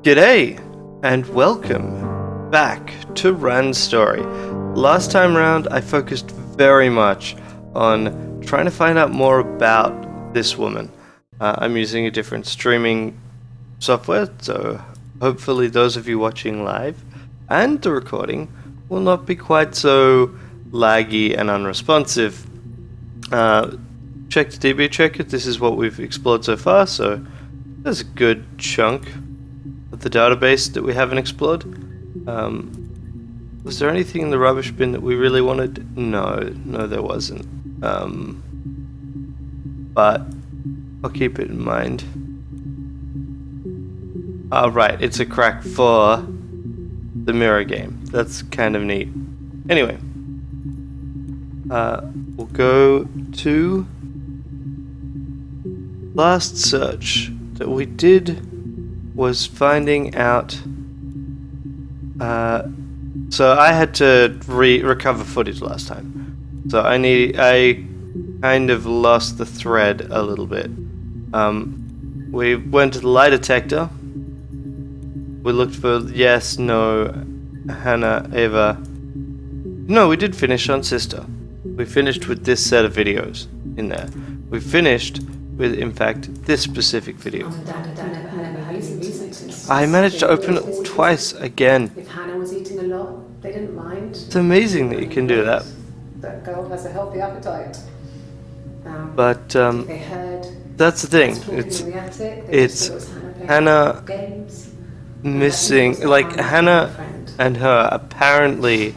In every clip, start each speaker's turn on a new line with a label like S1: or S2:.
S1: G'day, and welcome back to Ran's story. Last time round, I focused very much on trying to find out more about this woman. I'm using a different streaming software, so hopefully those of you watching live and the recording will not be quite so laggy and unresponsive. Check the DB checker, this is what we've explored so far, so there's a good chunk of the database that we haven't explored. Was there anything in the rubbish bin that we really wanted? No, there wasn't. But I'll keep it in mind. Oh, right, it's a crack for the mirror game. That's kind of neat. Anyway, we'll go to last search that we did was finding out. So I had to recover footage last time. So I kind of lost the thread a little bit. We went to the lie detector. We looked for yes, no, Hannah, Eva. No, we did finish on Sister. We finished with this set of videos in there. We finished with, in fact, this specific video. I managed to open it twice again.
S2: If Hannah was eating a lot, they didn't mind.
S1: It's amazing that you can do that.
S2: That girl has a healthy appetite.
S1: But
S2: They heard
S1: that's the thing. It's Hannah missing, like Hannah and her apparently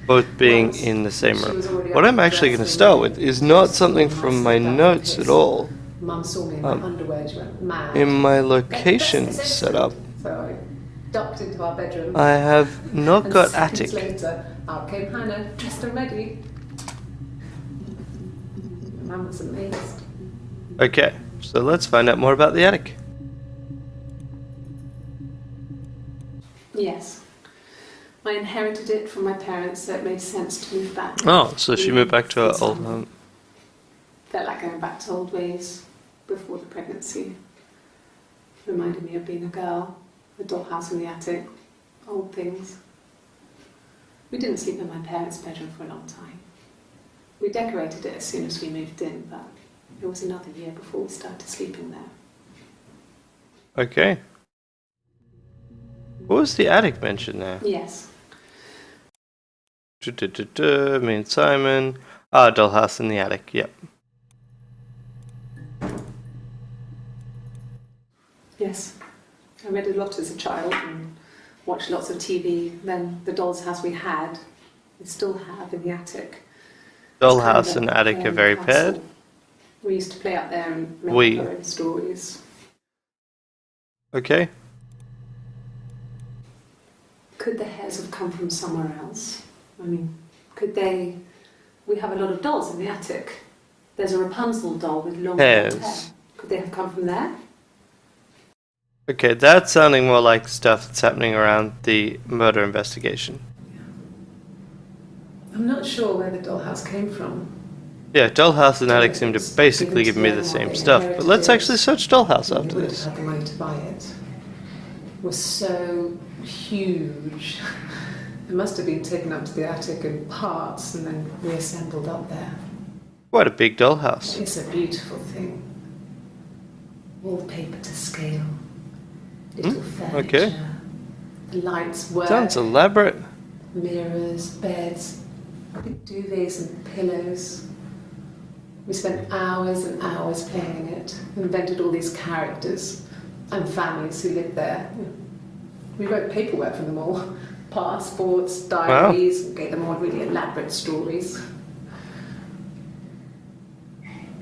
S1: both being in the same room. What I'm actually going to start with is not something from my notes at all.
S2: Mum saw me in my underwear, she went mad.
S1: In my location setup,
S2: So I ducked into our bedroom.
S1: I have not
S2: And
S1: got
S2: seconds
S1: attic.
S2: later, out came Hannah, dressed and ready. Mum was amazed.
S1: Okay, so let's find out more about the attic.
S2: Yes. I inherited it from my parents, so it made sense to move back.
S1: Oh, so she moved back to her old home.
S2: Felt like going back to old ways before the pregnancy. Reminded me of being a girl, a dollhouse in the attic, old things. We didn't sleep in my parents' bedroom for a long time. We decorated it as soon as we moved in, but it was another year before we started sleeping there.
S1: Okay. What was the attic mentioned there?
S2: Yes.
S1: Me and Simon. Ah, dollhouse in the attic, yep.
S2: Yes. I read a lot as a child and watched lots of TV. Then the doll's house we had, we still have in the attic.
S1: Dollhouse and attic are very paired.
S2: We used to play out there and make our own stories.
S1: Okay.
S2: Could the hairs have come from somewhere else? I mean, could they... We have a lot of dolls in the attic. There's a Rapunzel doll with long hair. Could they have come from there?
S1: Okay, that's sounding more like stuff that's happening around the murder investigation.
S2: I'm not sure where the dollhouse came from.
S1: Yeah, dollhouse and attic seem to basically give me the same stuff, but let's actually search dollhouse after this.
S2: Had the money to buy it. It was so huge. It must have been taken up to the attic in parts and then reassembled up there.
S1: Quite a big dollhouse.
S2: It's a beautiful thing. Wallpaper to scale. Little furniture.
S1: Okay.
S2: The lights work.
S1: Sounds elaborate.
S2: Mirrors, beds, big duvets and pillows. We spent hours and hours playing in it. Invented all these characters and families who lived there. We wrote paperwork for them all. Passports, diaries, gave them all really elaborate stories.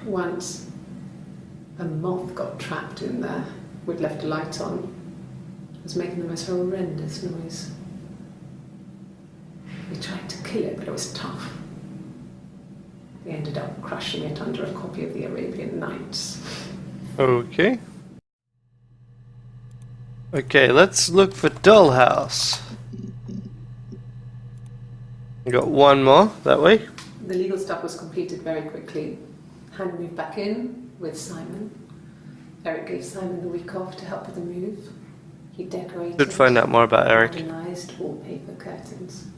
S2: Once, a moth got trapped in there. We'd left a light on. It was making the most horrendous noise. We tried to kill it, but it was tough. We ended up crushing it under a copy of the Arabian Nights.
S1: Okay. Okay, let's look for dollhouse. We got one more that way.
S2: The legal stuff was completed very quickly. Hannah moved back in with Simon. Eric gave Simon the week off to help with the move. He decorated.
S1: Should find out more about Eric.
S2: Modernised wallpaper curtains.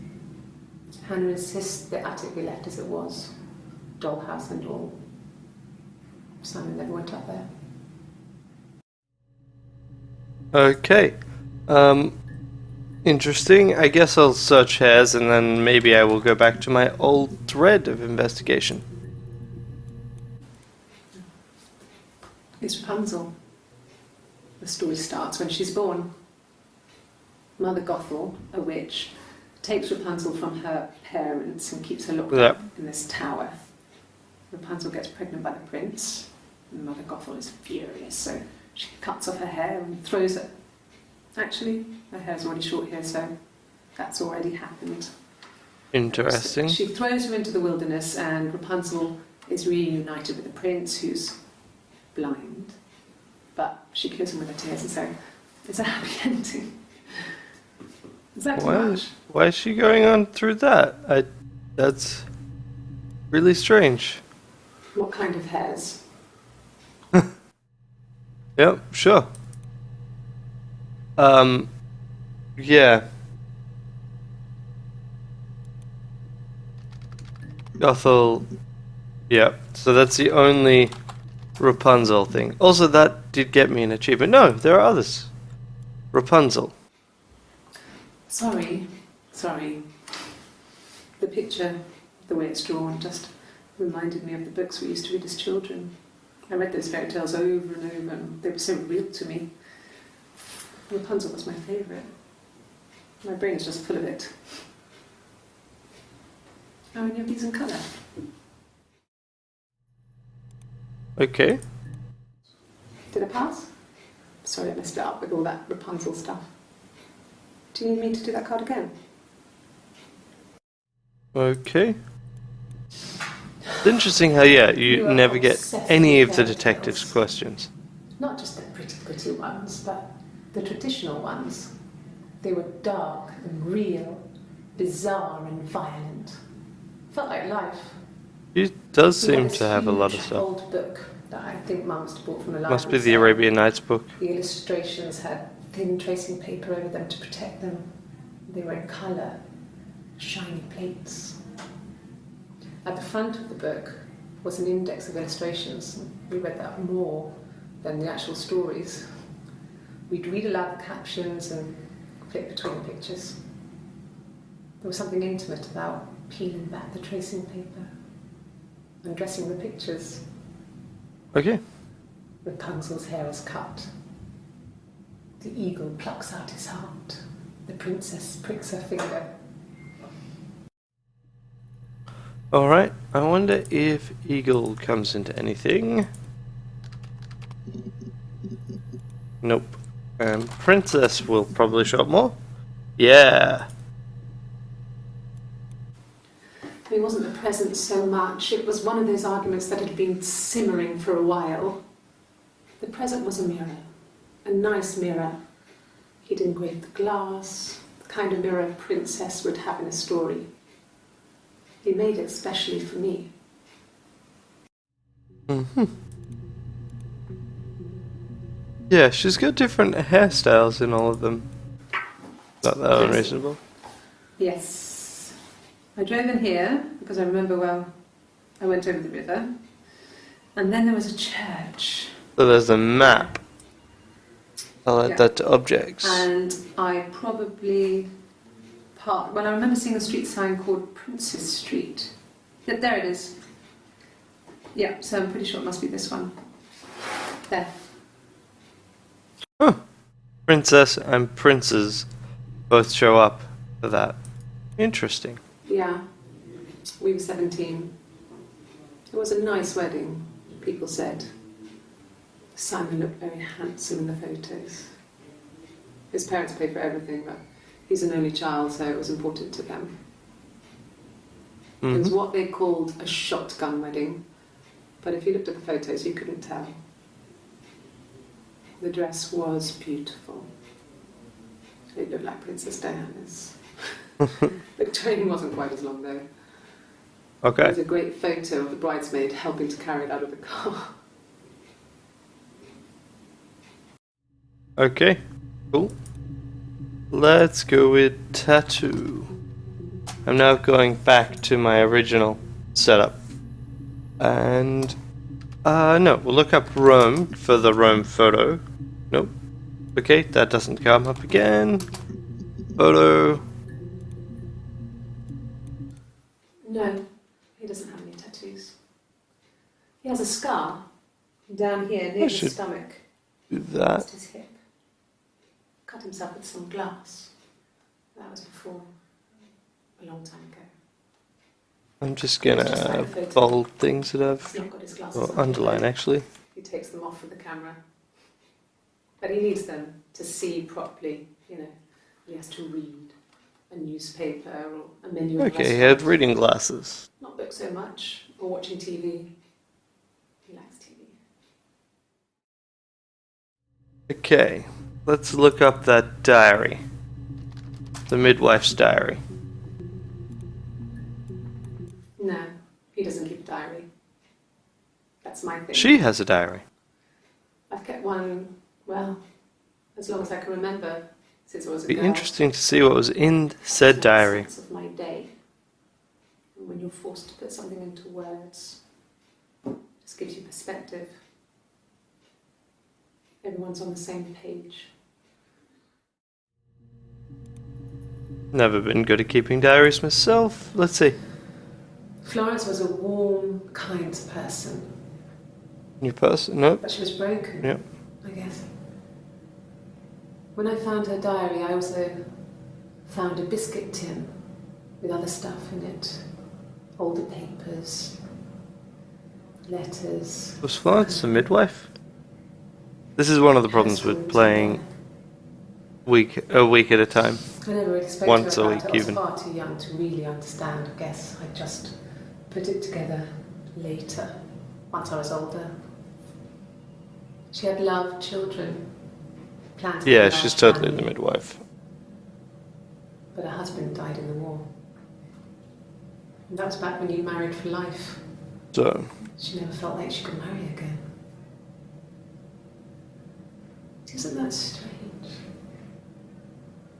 S2: Hannah insists the attic be left as it was, dollhouse and all. Simon never went up there.
S1: Okay. Interesting. I guess I'll search hairs and then maybe I will go back to my old thread of investigation.
S2: It's Rapunzel. The story starts when she's born. Mother Gothel, a witch, takes Rapunzel from her parents and keeps her locked up in this tower. Rapunzel gets pregnant by the prince, and Mother Gothel is furious, so she cuts off her hair and throws it. Actually, her hair's already short here, so that's already happened.
S1: Interesting.
S2: So she throws her into the wilderness, and Rapunzel is reunited with the prince, who's blind. But she kills him with her tears, and so it's a happy ending. Is that too much?
S1: Why is she going on through that? That's really strange.
S2: What kind of hairs?
S1: Yep, sure. Yeah. Gothel. Yep. So that's the only Rapunzel thing. Also, that did get me an achievement. No, there are others. Rapunzel.
S2: Sorry. The picture, the way it's drawn, just reminded me of the books we used to read as children. I read those fairy tales over and over, and they were so real to me. Rapunzel was my favourite. My brain's just full of it. How many of these in colour?
S1: Okay.
S2: Did I pass? Sorry, I messed it up with all that Rapunzel stuff. Do you need me to do that card again?
S1: Okay. It's interesting how, you never get any of the detectives' questions.
S2: Not just the pretty ones, but the traditional ones. They were dark and real, bizarre and violent. Felt like life.
S1: He does seem to have a lot of stuff.
S2: Old book that I think Mum must have bought from the library.
S1: Must be the Arabian Nights book.
S2: The illustrations had thin tracing paper over them to protect them. They were in colour, shiny plates. At the front of the book was an index of illustrations. We read that more than the actual stories. We'd read aloud the captions and flip between the pictures. There was something intimate about peeling back the tracing paper, undressing the pictures.
S1: Okay.
S2: Rapunzel's hair is cut. The eagle plucks out his heart. The princess pricks her finger.
S1: Alright, I wonder if Eagle comes into anything. Nope. Princess will probably show up more. Yeah.
S2: It wasn't the present so much. It was one of those arguments that had been simmering for a while. The present was a mirror. A nice mirror. He'd engraved the glass, the kind of mirror a princess would have in a story. He made it specially for me.
S1: Yeah, she's got different hairstyles in all of them. Not that unreasonable.
S2: Yes. I drove in here because I remember, well, I went over the river. And then there was a church.
S1: So there's a map. I'll add that to objects.
S2: And I probably parked... Well, I remember seeing a street sign called Princess Street. Yeah, there it is. Yeah, so I'm pretty sure it must be this one. There.
S1: Huh. Princess and princes both show up for that. Interesting.
S2: Yeah. We were 17. It was a nice wedding, people said. Simon looked very handsome in the photos. His parents paid for everything, but he's an only child, so it was important to them. It was what they called a shotgun wedding, but if you looked at the photos, you couldn't tell. The dress was beautiful. It looked like Princess Diana's. The train wasn't quite as long, though.
S1: Okay.
S2: There's a great photo of the bridesmaid helping to carry it out of the car.
S1: Okay. Cool. Let's go with tattoo. I'm now going back to my original setup. And, no, we'll look up Rome for the Rome photo. Nope. Okay, that doesn't come up again. Photo.
S2: No, he doesn't have any tattoos. He has a scar down here near his stomach.
S1: Do that.
S2: Just his hip. Cut himself with some glass. That was before, a long time ago.
S1: I'm just gonna bold things that I've...
S2: He's not got his glasses
S1: Or
S2: on.
S1: underline, actually.
S2: He takes them off with the camera. But he needs them to see properly, you know. He has to read a newspaper or a menu of
S1: Okay, he had reading glasses.
S2: not books so much, or watching TV. He likes TV.
S1: Okay, let's look up that diary. The midwife's diary.
S2: No, he doesn't keep a diary. That's my thing.
S1: She has a diary.
S2: I've kept one, well, as long as I can remember, since I was a
S1: It'd be
S2: girl.
S1: interesting to see what was in said diary.
S2: Sense of my day. And when you're forced to put something into words, it just gives you perspective. Everyone's on the same page.
S1: Never been good at keeping diaries myself. Let's see.
S2: Florence was a warm, kind person,
S1: New person? Nope.
S2: but she was broken,
S1: Yep.
S2: I guess. When I found her diary, I also found a biscuit tin with other stuff in it. Older papers, letters.
S1: Was Florence the midwife? This is one of the problems with playing a week at a time.
S2: I never really spoke
S1: Once
S2: to her
S1: a
S2: about
S1: week,
S2: it. I
S1: even.
S2: was far too young to really understand, I guess. I just put it together later, once I was older. She had loved children, planned to
S1: Yeah,
S2: have a
S1: she's
S2: large
S1: totally the
S2: family,
S1: midwife.
S2: but her husband died in the war. And that was back when you married for life.
S1: So,
S2: She never felt like she could marry again. Isn't that strange?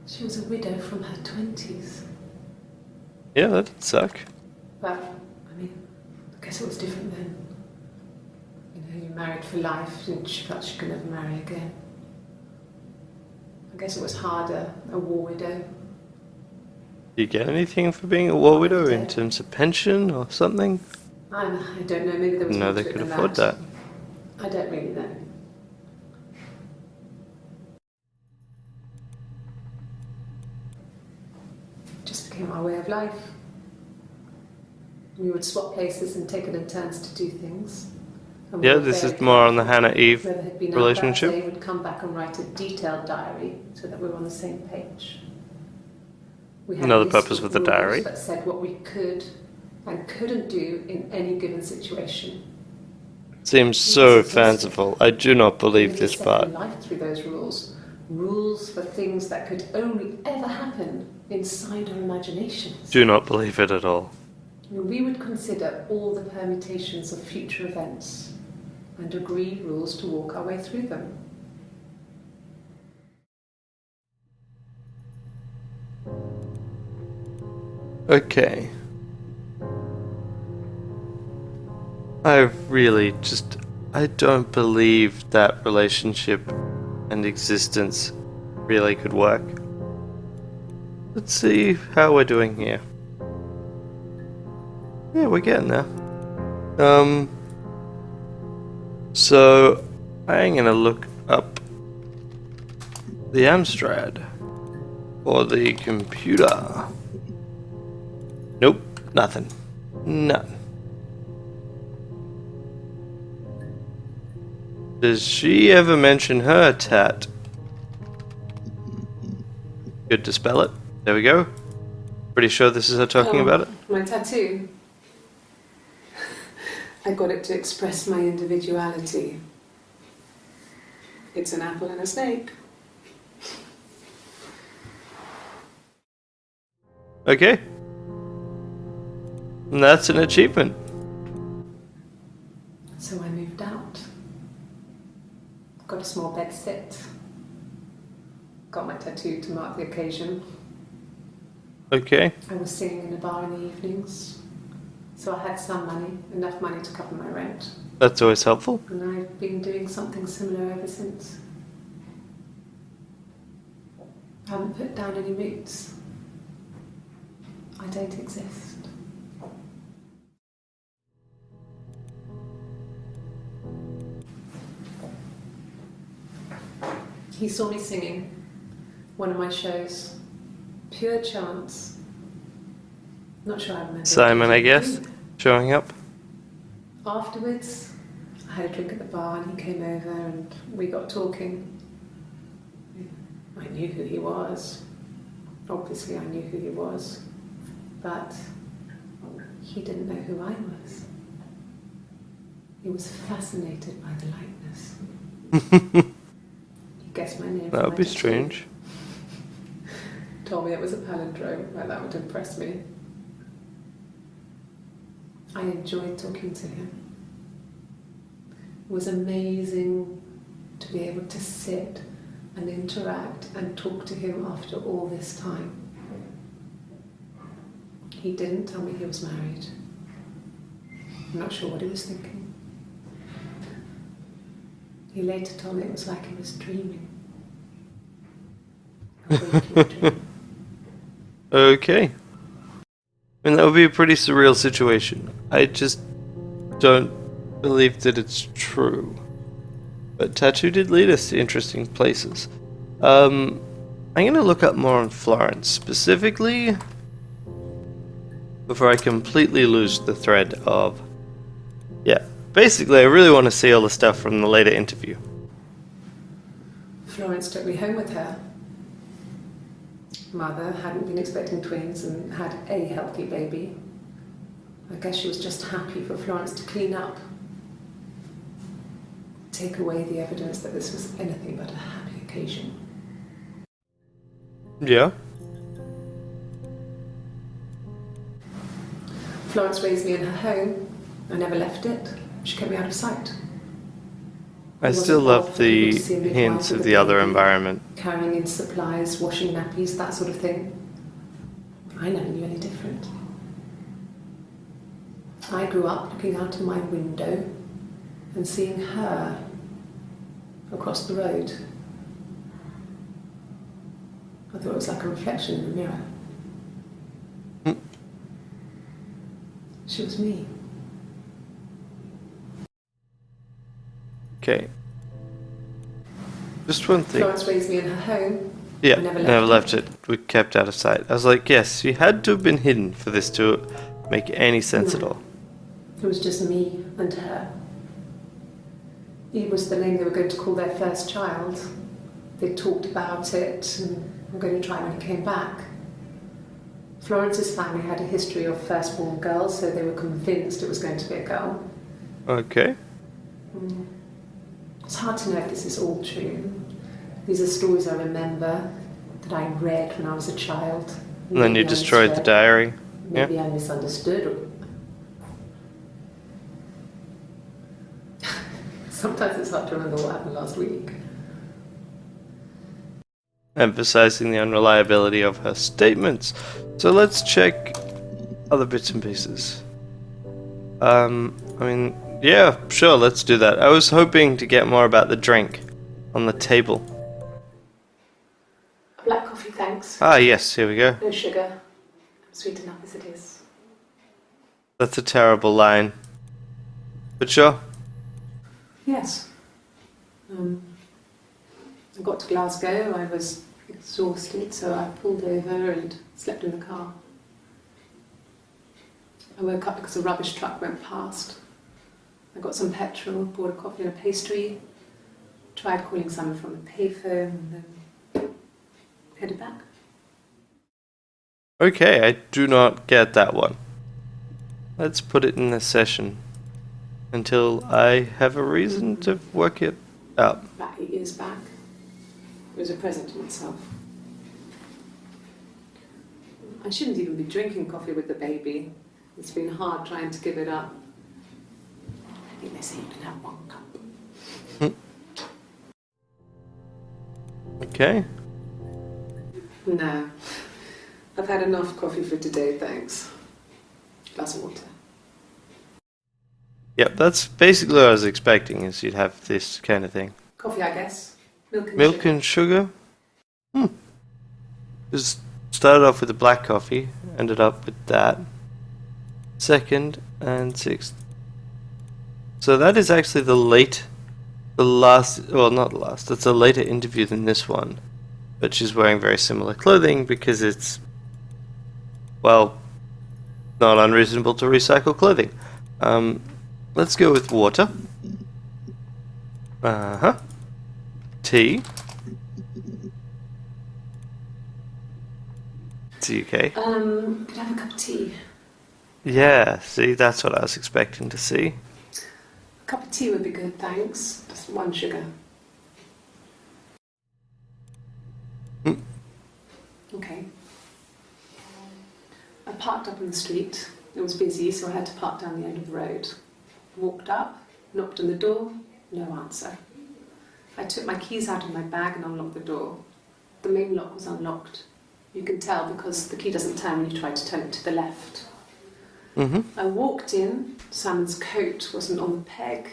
S2: She was a widow from her 20s.
S1: yeah, that'd suck.
S2: But, I mean, I guess it was different then. You know, you married for life and she felt she could never marry again. I guess it was harder, a war widow.
S1: Do you get anything for being a war widow in terms of pension or something?
S2: I don't know, maybe there was
S1: No,
S2: more
S1: they
S2: to it
S1: could
S2: than
S1: afford that.
S2: I don't really know. Just became our way of life. We would swap places and take it in turns to do things. And we
S1: Yeah,
S2: were
S1: this
S2: very
S1: is more on the
S2: careful.
S1: Hannah-Eve
S2: Whoever had been out
S1: relationship.
S2: that day would come back and write a detailed diary so that we were on the same page. We had
S1: Another
S2: a list
S1: purpose
S2: of
S1: with the
S2: rules
S1: diary.
S2: that said what we could and couldn't do in any given situation.
S1: Seems so fanciful. I do not believe
S2: We
S1: this
S2: set
S1: part.
S2: life through those rules. Rules for things that could only ever happen inside our imaginations.
S1: Do not believe it at all.
S2: We would consider all the permutations of future events and agree rules to walk our way through them.
S1: Okay. I really just... I don't believe that relationship and existence really could work. Let's see how we're doing here. Yeah, we're getting there. So I'm gonna look up the Amstrad or the computer. Nope, nothing. None. Does she ever mention her tat? Good to spell it. There we go. Pretty sure this is her talking about it.
S2: My tattoo. I got it to express my individuality. It's an apple and a snake.
S1: Okay. And that's an achievement.
S2: So I moved out. Got a small bed sit. got my tattoo to mark the occasion.
S1: Okay.
S2: I was singing in a bar in the evenings, so I had some money, enough money to cover my rent.
S1: That's always helpful.
S2: And I've been doing something similar ever since. I haven't put down any roots. I don't exist. He saw me singing one of my shows. Pure chance. Not sure I remember.
S1: Simon, I guess, showing up.
S2: Afterwards, I had a drink at the bar and he came over and we got talking. I knew who he was. Obviously I knew who he was. But he didn't know who I was. He was fascinated by the likeness. He guessed my name.
S1: That would be strange.
S2: Told me it was a palindrome. Well, that would impress me. I enjoyed talking to him. It was amazing to be able to sit and interact and talk to him after all this time. He didn't tell me he was married. I'm not sure what he was thinking. He later told me it was like he was dreaming. A waking dream.
S1: Okay. I mean, that would be a pretty surreal situation. I just don't believe that it's true. But tattoo did lead us to interesting places. I'm gonna look up more on Florence, specifically before I completely lose the thread of... Yeah, basically I really want to see all the stuff from the later interview.
S2: Florence took me home with her. Mother hadn't been expecting twins and had a healthy baby. I guess she was just happy for Florence to clean up. Take away the evidence that this was anything but a happy occasion.
S1: Yeah?
S2: Florence raised me in her home. I never left it. She kept me out of sight.
S1: I still love the hints of the other environment.
S2: Carrying in supplies, washing nappies, that sort of thing. I never knew any different. I grew up looking out of my window and seeing her across the road. I thought it was like a reflection in the mirror. She was me.
S1: Okay. Just one thing.
S2: Florence raised me in her home.
S1: Yeah,
S2: I
S1: never left it. We kept out of sight. I was like, yes, she had to have been hidden for this to make any sense at all.
S2: It was just me and her. It was the name they were going to call their first child. They talked about it and were going to try when he came back. Florence's family had a history of firstborn girls, so they were convinced it was going to be a girl.
S1: Okay.
S2: It's hard to know if this is all true. These are stories I remember that I read when I was a child.
S1: And then you destroyed the diary.
S2: Maybe I misunderstood. Sometimes it's hard to remember what happened last week.
S1: Emphasizing the unreliability of her statements. So let's check other bits and pieces. I mean, yeah, sure, let's do that. I was hoping to get more about the drink on the table.
S2: Black coffee, thanks.
S1: Ah, yes, here we go.
S2: No sugar. Sweet enough as it is.
S1: That's a terrible line. But sure.
S2: Yes. I got to Glasgow. I was exhausted, so I pulled over and slept in the car. I woke up because a rubbish truck went past. I got some petrol, bought a coffee and a pastry, tried calling someone from the payphone, and then headed back.
S1: Okay, I do not get that one. Let's put it in the session until I have a reason to work it out.
S2: About 8 years back. It was a present to myself. I shouldn't even be drinking coffee with the baby. It's been hard trying to give it up. I think they say you can have 1 cup.
S1: Okay.
S2: No. I've had enough coffee for today, thanks. Glass of water.
S1: Yep, that's basically what I was expecting, is you'd have this kind of thing.
S2: Coffee, I guess. Milk and
S1: Milk
S2: sugar.
S1: and sugar? Just started off with the black coffee, ended up with that. Second and sixth. So that is actually the last, well, not the last, it's a later interview than this one. But she's wearing very similar clothing because it's, well, not unreasonable to recycle clothing. Let's go with water. Tea. It's UK.
S2: Could I have a cup of tea?
S1: Yeah, see, that's what I was expecting to see.
S2: A cup of tea would be good, thanks. Just 1 sugar. Okay. I parked up on the street. It was busy, so I had to park down the end of the road. Walked up, knocked on the door, no answer. I took my keys out of my bag and unlocked the door. The main lock was unlocked. You can tell because the key doesn't turn when you try to turn it to the left. I walked in. Simon's coat wasn't on the peg.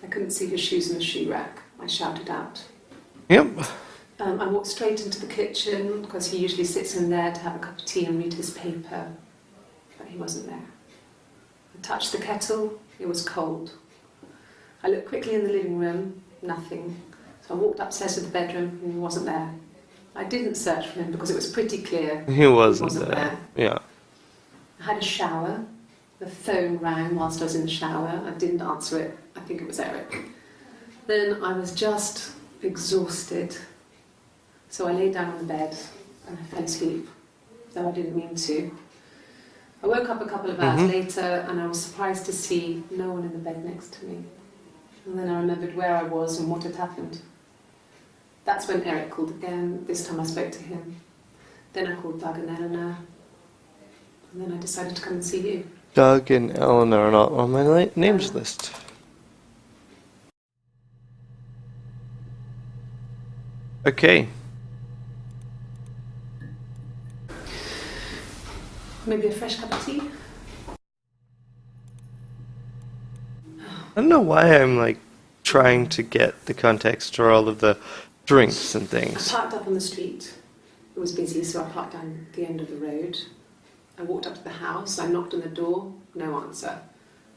S2: I couldn't see his shoes in the shoe rack. I shouted out.
S1: Yep.
S2: I walked straight into the kitchen because he usually sits in there to have a cup of tea and read his paper, but he wasn't there. I touched the kettle, it was cold. I looked quickly in the living room, nothing. So I walked upstairs to the bedroom and he wasn't there. I didn't search for him because it was pretty clear
S1: He wasn't there. Yeah.
S2: I had a shower. The phone rang whilst I was in the shower. I didn't answer it. I think it was Eric. Then I was just exhausted. So I lay down on the bed and I fell asleep, though I didn't mean to. I woke up a couple of hours later and I was surprised to see no one in the bed next to me. And then I remembered where I was and what had happened. That's when Eric called again. This time I spoke to him. Then I called Doug and Eleanor. And then I decided to come and see you.
S1: Doug and Eleanor are not on my names list. Okay.
S2: Maybe a fresh cup of tea?
S1: I don't know why I'm like trying to get the context for all of the drinks and
S2: I
S1: things.
S2: parked up on the street. It was busy, so I parked down the end of the road. I walked up to the house. I knocked on the door. No answer.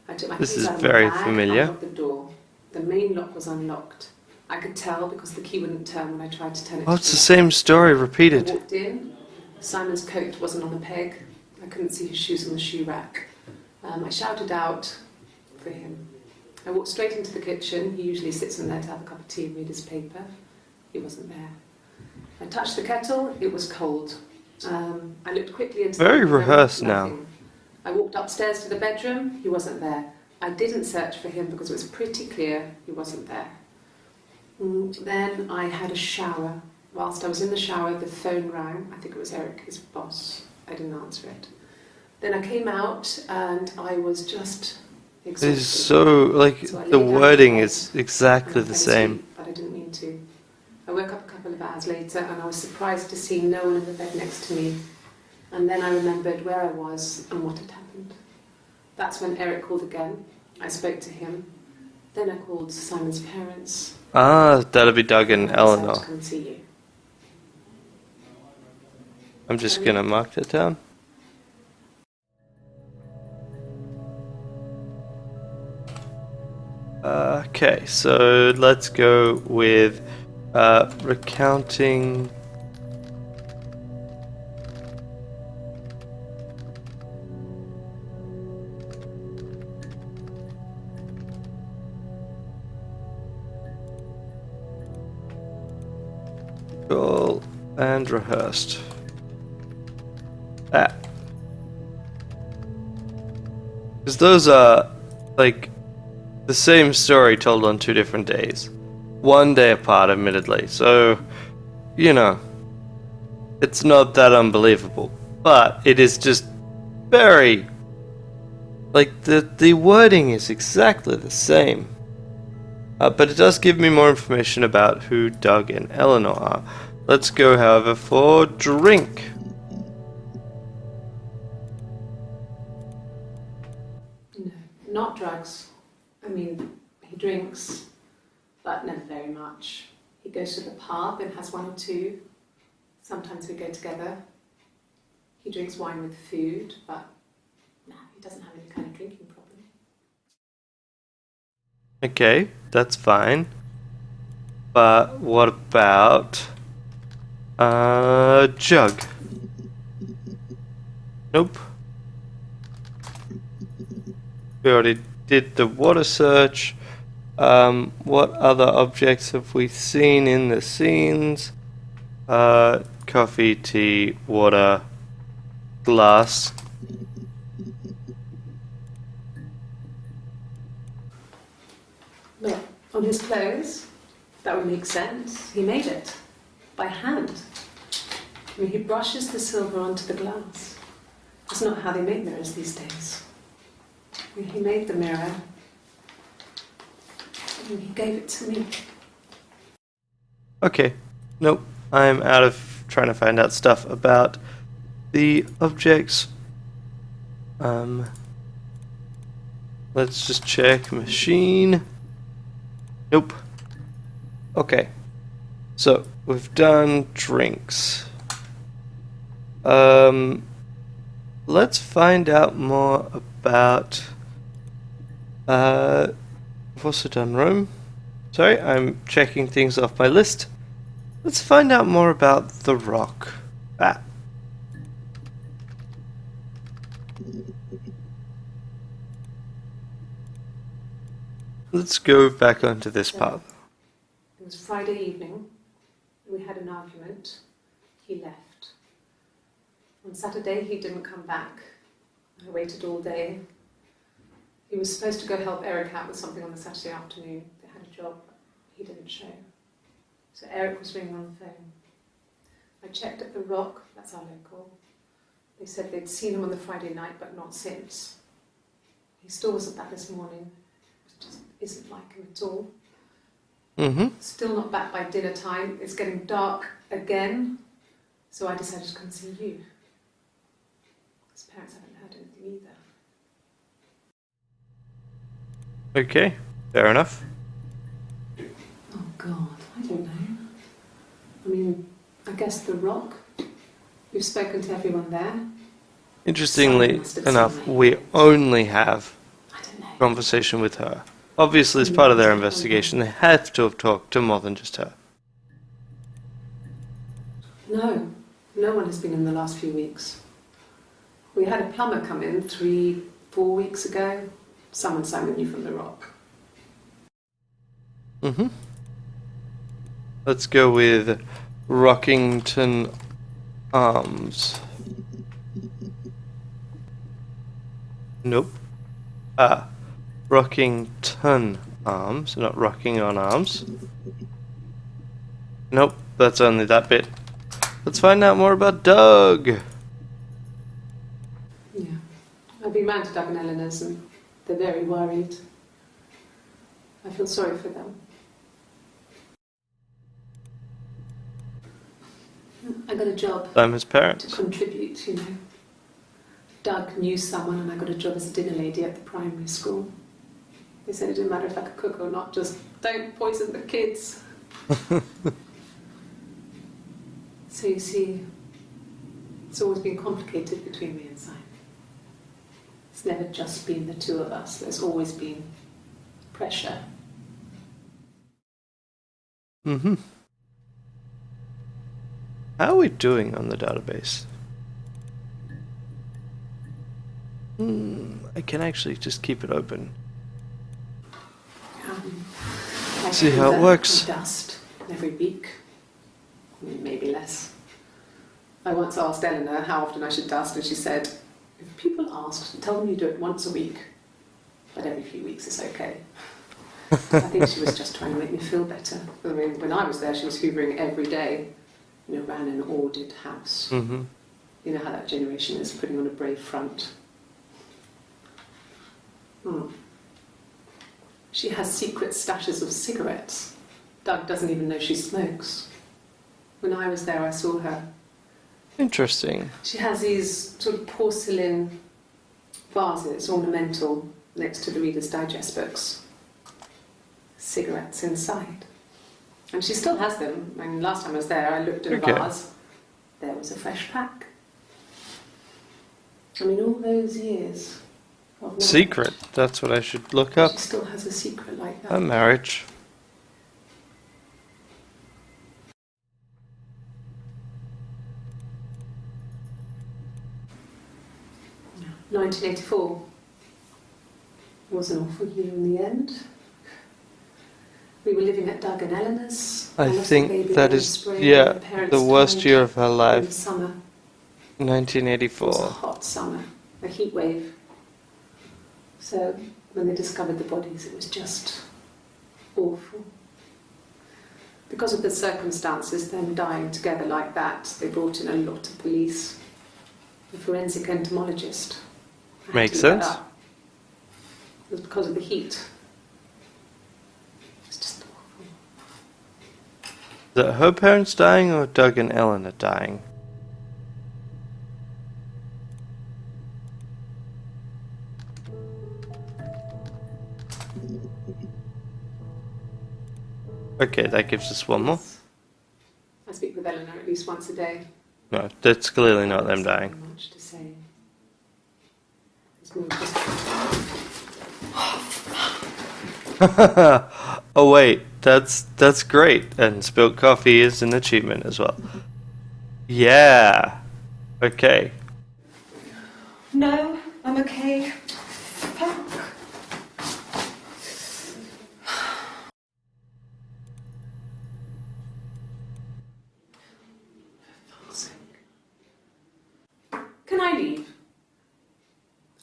S2: I took my
S1: This
S2: keys
S1: is
S2: out of
S1: very
S2: my bag,
S1: familiar.
S2: unlocked the door. The main lock was unlocked. I could tell because the key wouldn't turn when I tried to turn it.
S1: Oh, it's the same story
S2: I
S1: repeated.
S2: walked in. Simon's coat wasn't on the peg. I couldn't see his shoes on the shoe rack. I shouted out for him. I walked straight into the kitchen. He usually sits in there to have a cup of tea and read his paper. He wasn't there. I touched the kettle. It was cold. I looked quickly into
S1: Very
S2: the room,
S1: rehearsed now.
S2: nothing. I walked upstairs to the bedroom. He wasn't there. I didn't search for him because it was pretty clear he wasn't there. Then I had a shower. Whilst I was in the shower, the phone rang. I think it was Eric, his boss. I didn't answer it. Then I came out and I was just exhausted.
S1: It is so, like,
S2: So I
S1: the
S2: lay down
S1: wording
S2: in bed
S1: is exactly
S2: and I
S1: the
S2: fell
S1: same.
S2: asleep, but I didn't mean to. I woke up a couple of hours later and I was surprised to see no one in the bed next to me. And then I remembered where I was and what had happened. That's when Eric called again. I spoke to him. Then I called Simon's parents.
S1: Ah, that'll be Doug and
S2: I decided
S1: Eleanor.
S2: to come see you.
S1: I'm just gonna mark that down. Okay, so let's go with recounting. Goal and rehearsed. Ah. Because those are, like, the same story told on 2 different days. 1 day apart, admittedly. So, you know, it's not that unbelievable. But it is just very, like, the wording is exactly the same. But it does give me more information about who Doug and Eleanor are. Let's go, however, for drink.
S2: No, not drugs. I mean, he drinks, but never very much. He goes to the pub and has one or two. Sometimes we go together. He drinks wine with food, but no, he doesn't have any kind of drinking problem.
S1: Okay, that's fine. But what about jug? Nope. We already did the water search. What other objects have we seen in the scenes? Coffee, tea, water, glass.
S2: Look, on his clothes, that would make sense. He made it by hand. I mean, he brushes the silver onto the glass. That's not how they make mirrors these days. I mean, he made the mirror and he gave it to me.
S1: Okay. Nope. I'm out of trying to find out stuff about the objects. Let's just check machine. Nope. Okay. So we've done drinks. Let's find out more about. I've also done room. Sorry, I'm checking things off my list. Let's find out more about the rock. Let's go back onto this path.
S2: It was Friday evening. We had an argument. He left. On Saturday, he didn't come back. I waited all day. He was supposed to go help Eric out with something on the Saturday afternoon. They had a job. He didn't show. So Eric was ringing on the phone. I checked at the Rock, that's our local. They said they'd seen him on the Friday night, but not since. He still wasn't back this morning. It just isn't like him at all.
S1: Mm-hmm.
S2: Still not back by dinner time. It's getting dark again. So I decided to come see you. His parents haven't heard anything either.
S1: Okay, fair enough.
S2: Oh God, I don't know. I mean, I guess the Rock. We've spoken to everyone there.
S1: Interestingly enough, we only have
S2: I don't know.
S1: conversation with her. Obviously, as part of their investigation, they have to have talked to more than just her.
S2: No, no one has been in the last few weeks. We had a plumber come in 3-4 weeks ago. Someone Simon knew from the Rock.
S1: Mm-hmm. Let's go with Rockington Arms. Nope. Rockington Arms, not Rocking on Arms. Nope, that's only that bit. Let's find out more about Doug.
S2: Yeah. I've been round to Doug and Eleanor's and they're very worried. I feel sorry for them. I got a job
S1: I'm his
S2: to
S1: parents.
S2: contribute, you know. Doug knew someone and I got a job as a dinner lady at the primary school. They said it didn't matter if I could cook or not, just don't poison the kids. So you see, it's always been complicated between me and Simon. It's never just been the two of us, there's always been pressure.
S1: Mm-hmm. How are we doing on the database? I can actually just keep it open.
S2: I
S1: See how it
S2: clean
S1: works.
S2: the dust every week, maybe less. I once asked Eleanor how often I should dust, and she said, if people ask, tell them you do it once a week, but every few weeks is okay. I think she was just trying to make me feel better. I mean, when I was there, she was hoovering every day. You know, ran an ordered house.
S1: Mm-hmm.
S2: You know how that generation is, putting on a brave front. She has secret stashes of cigarettes. Doug doesn't even know she smokes. When I was there, I saw her.
S1: Interesting.
S2: She has these sort of porcelain vases, ornamental, next to the Reader's Digest books. Cigarettes inside. And she still has them. I mean, last time I was there, I looked in a vase. There was a fresh pack. I mean, all those years of marriage.
S1: Secret. That's what I should look up.
S2: She still has a secret like that.
S1: A marriage.
S2: Yeah. 1984 was an awful year in the end. We were living at Doug and Eleanor's.
S1: I think that is, the worst year of her
S2: In the
S1: life.
S2: summer.
S1: 1984.
S2: It was a hot summer, a heat wave. So when they discovered the bodies, it was just awful. Because of the circumstances, them dying together like that, they brought in a lot of police. A forensic entomologist. I had
S1: Makes
S2: to look
S1: sense.
S2: that up. It was because of the heat. It's just awful.
S1: Is it her parents dying or Doug and Eleanor dying? Okay, that gives us one more.
S2: I speak with Eleanor at least once a day.
S1: No, that's clearly not them
S2: There's
S1: dying.
S2: not much to say. It's more just
S1: Oh wait, that's great. And spilt coffee is an achievement as well. Yeah. Okay.
S2: no, I'm okay. Fuck. Can I leave?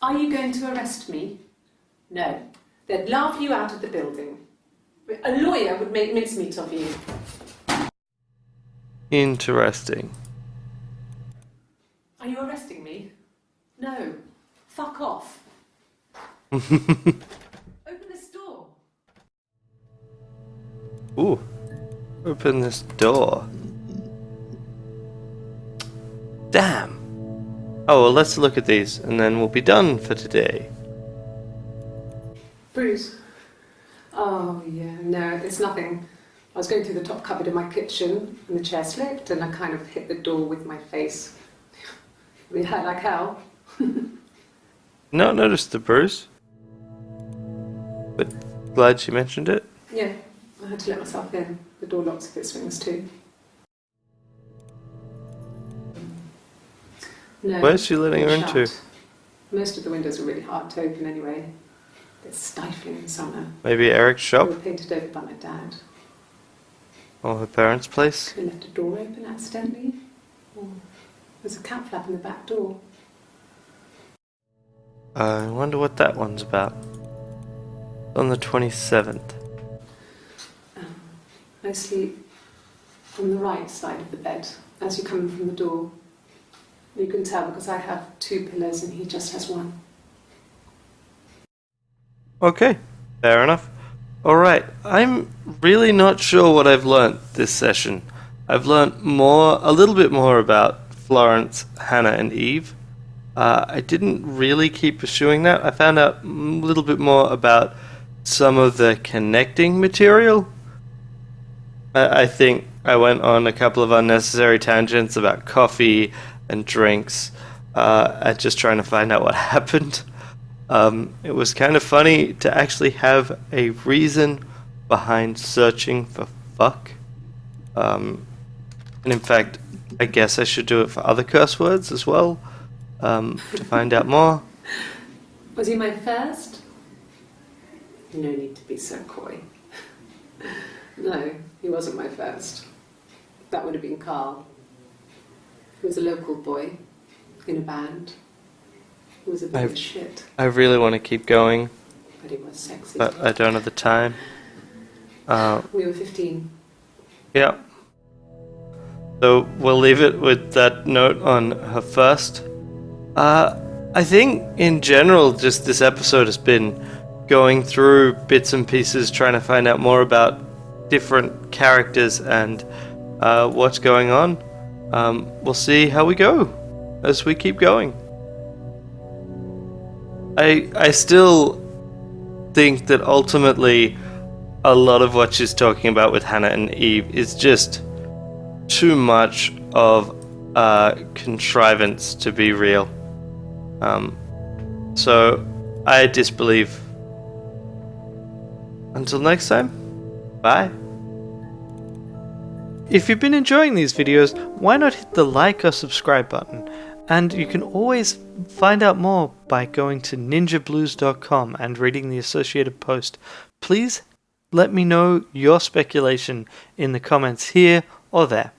S2: Are you going to arrest me? No. They'd laugh you out of the building. A lawyer would make mincemeat of you.
S1: Interesting.
S2: Are you arresting me? No. Fuck off.
S1: Ooh.
S2: Open this door.
S1: Open this door. Damn. Oh, well, let's look at these, and then we'll be done for today.
S2: Bruce. Oh, yeah, no, it's nothing. I was going through the top cupboard in my kitchen, and the chair slipped, and I kind of hit the door with my face. It hurt like hell.
S1: Not noticed the bruise. But glad she mentioned it.
S2: Yeah, I had to let myself in. The door locks if it swings too. No.
S1: Where's she letting her
S2: they're
S1: into?
S2: shut. Most of the windows are really hard to open anyway. It's stifling in summer.
S1: Maybe Eric's
S2: They
S1: shop?
S2: were painted over by my dad.
S1: Or her parents' place?
S2: They left a door open accidentally. Or there's a cat flap in the back door.
S1: I wonder what that one's about. On the 27th.
S2: I sleep on the right side of the bed as you come in from the door. You can tell because I have two pillows and he just has one.
S1: Okay, fair enough. Alright, I'm really not sure what I've learnt this session. I've learnt a little bit more about Florence, Hannah, and Eve. I didn't really keep pursuing that. I found out a little bit more about some of the connecting material. I think I went on a couple of unnecessary tangents about coffee and drinks, and just trying to find out what happened. It was kind of funny to actually have a reason behind searching for fuck. And in fact, I guess I should do it for other curse words as well, to find out more.
S2: Was he my first? No need to be so coy. No, he wasn't my first. That would have been Carl. He was a local boy in a band. He was a bit of shit,
S1: I really want to keep going,
S2: but he was sexy.
S1: but I don't have the time.
S2: We were 15.
S1: Yeah. So we'll leave it with that note on her first. I think in general, just this episode has been going through bits and pieces, trying to find out more about different characters and what's going on. We'll see how we go as we keep going. I still think that ultimately a lot of what she's talking about with Hannah and Eve is just too much of a contrivance to be real. So I disbelieve. Until next time, bye. If you've been enjoying these videos, why not hit the like or subscribe button? And you can always find out more by going to ninjablues.com and reading the associated post. Please let me know your speculation in the comments here or there.